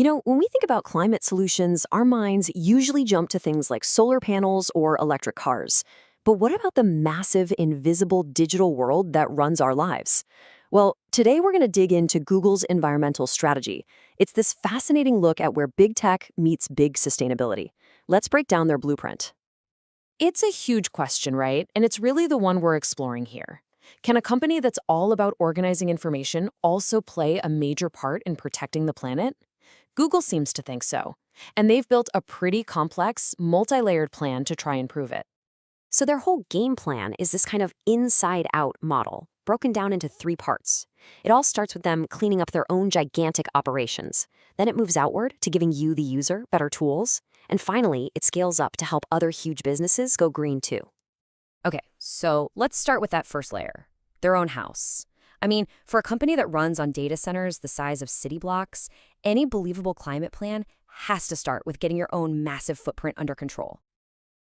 When we think about climate solutions, our minds usually jump to things like solar panels or electric cars. But what about the massive, invisible digital world that runs our lives? Well, today we're going to dig into Google's environmental strategy. It's this fascinating look at where big tech meets big sustainability. Let's break down their blueprint. It's a huge question, right? And it's really the one we're exploring here. Can a company that's all about organizing information also play a major part in protecting the planet? Google seems to think so. And they've built a pretty complex, multi-layered plan to try and prove it. So their whole game plan is this kind of inside-out model, broken down into three parts. It all starts with them cleaning up their own gigantic operations. Then it moves outward to giving you, the user, better tools. And finally, it scales up to help other huge businesses go green too. Okay, so let's start with that first layer, their own house. I mean, for a company that runs on data centers the size of city blocks, any believable climate plan has to start with getting your own massive footprint under control.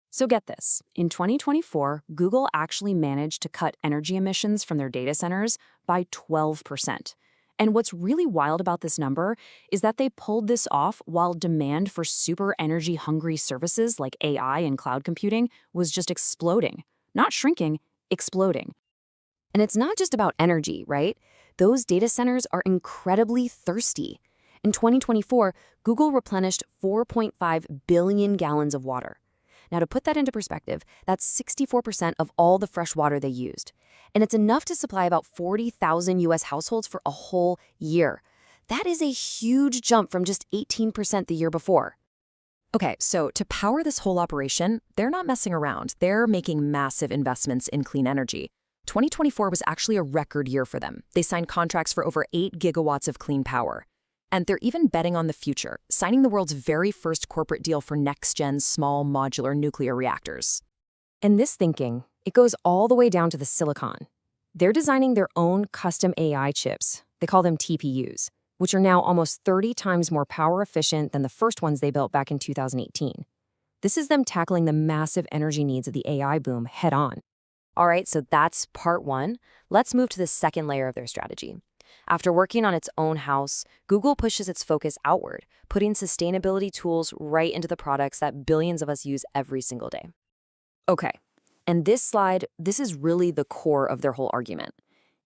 So get this, in 2024, Google actually managed to cut energy emissions from their data centers by 12%. And what's really wild about this number is that they pulled this off while demand for super energy-hungry services like AI and cloud computing was just exploding. Not shrinking, exploding. And it's not just about energy, right? Those data centers are incredibly thirsty. In 2024, Google replenished 4.5 billion gallons of water. Now, to put that into perspective, that's 64% of all the fresh water they used. And it's enough to supply about 40,000 US households for a whole year. That is a huge jump from just 18% the year before. Okay, so to power this whole operation, they're not messing around. They're making massive investments in clean energy. 2024 was actually a record year for them. They signed contracts for over 8 gigawatts of clean power. And they're even betting on the future, signing the world's very first corporate deal for next-gen small modular nuclear reactors. And this thinking, it goes all the way down to the silicon. They're designing their own custom AI chips. They call them TPUs, which are now almost 30 times more power efficient than the first ones they built back in 2018. This is them tackling the massive energy needs of the AI boom head on. All right, so that's part one. Let's move to the second layer of their strategy. After working on its own house, Google pushes its focus outward, putting sustainability tools right into the products that billions of us use every single day. Okay, and this slide, this is really the core of their whole argument.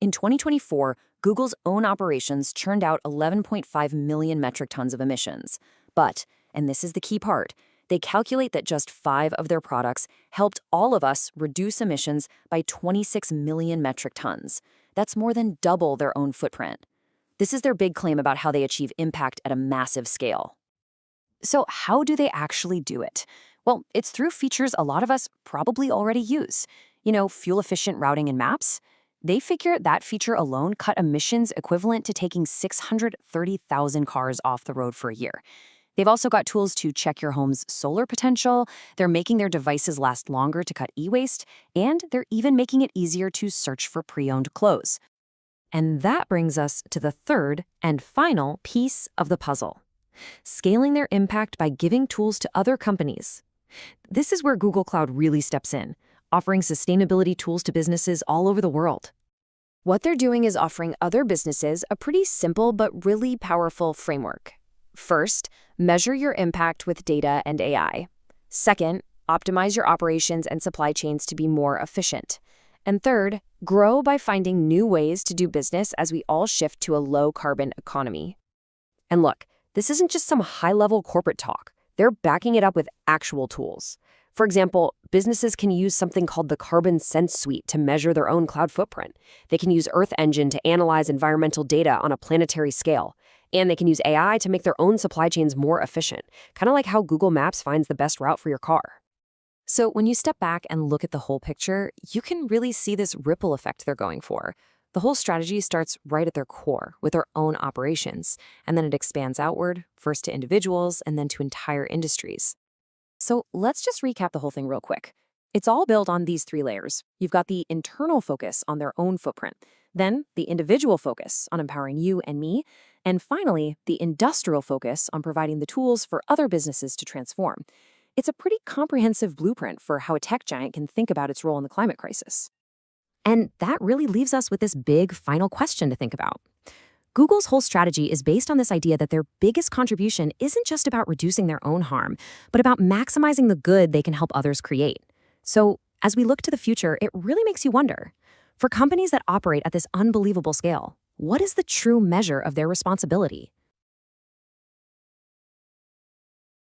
In 2024, Google's own operations churned out 11.5 million metric tons of emissions. But, and this is the key part, they calculate that just 5 of their products helped all of us reduce emissions by 26 million metric tons. That's more than double their own footprint. This is their big claim about how they achieve impact at a massive scale. So how do they actually do it? Well, it's through features a lot of us probably already use. Fuel-efficient routing in maps. They figure that feature alone cut emissions equivalent to taking 630,000 cars off the road for a year. They've also got tools to check your home's solar potential, they're making their devices last longer to cut e-waste, and they're even making it easier to search for pre-owned clothes. And that brings us to the third and final piece of the puzzle: scaling their impact by giving tools to other companies. This is where Google Cloud really steps in, offering sustainability tools to businesses all over the world. What they're doing is offering other businesses a pretty simple but really powerful framework. First, measure your impact with data and AI. Second, optimize your operations and supply chains to be more efficient. And third, grow by finding new ways to do business as we all shift to a low-carbon economy. And look, this isn't just some high-level corporate talk. They're backing it up with actual tools. For example, businesses can use something called the Carbon Sense Suite to measure their own cloud footprint. They can use Earth Engine to analyze environmental data on a planetary scale. And they can use AI to make their own supply chains more efficient, kind of like how Google Maps finds the best route for your car. So when you step back and look at the whole picture, you can really see this ripple effect they're going for. The whole strategy starts right at their core, with their own operations, and then it expands outward, first to individuals and then to entire industries. So let's just recap the whole thing real quick. It's all built on these 3 layers. You've got the internal focus on their own footprint, then the individual focus on empowering you and me, and finally, the industrial focus on providing the tools for other businesses to transform. It's a pretty comprehensive blueprint for how a tech giant can think about its role in the climate crisis. And that really leaves us with this big final question to think about. Google's whole strategy is based on this idea that their biggest contribution isn't just about reducing their own harm, but about maximizing the good they can help others create. So, as we look to the future, it really makes you wonder. For companies that operate at this unbelievable scale, what is the true measure of their responsibility?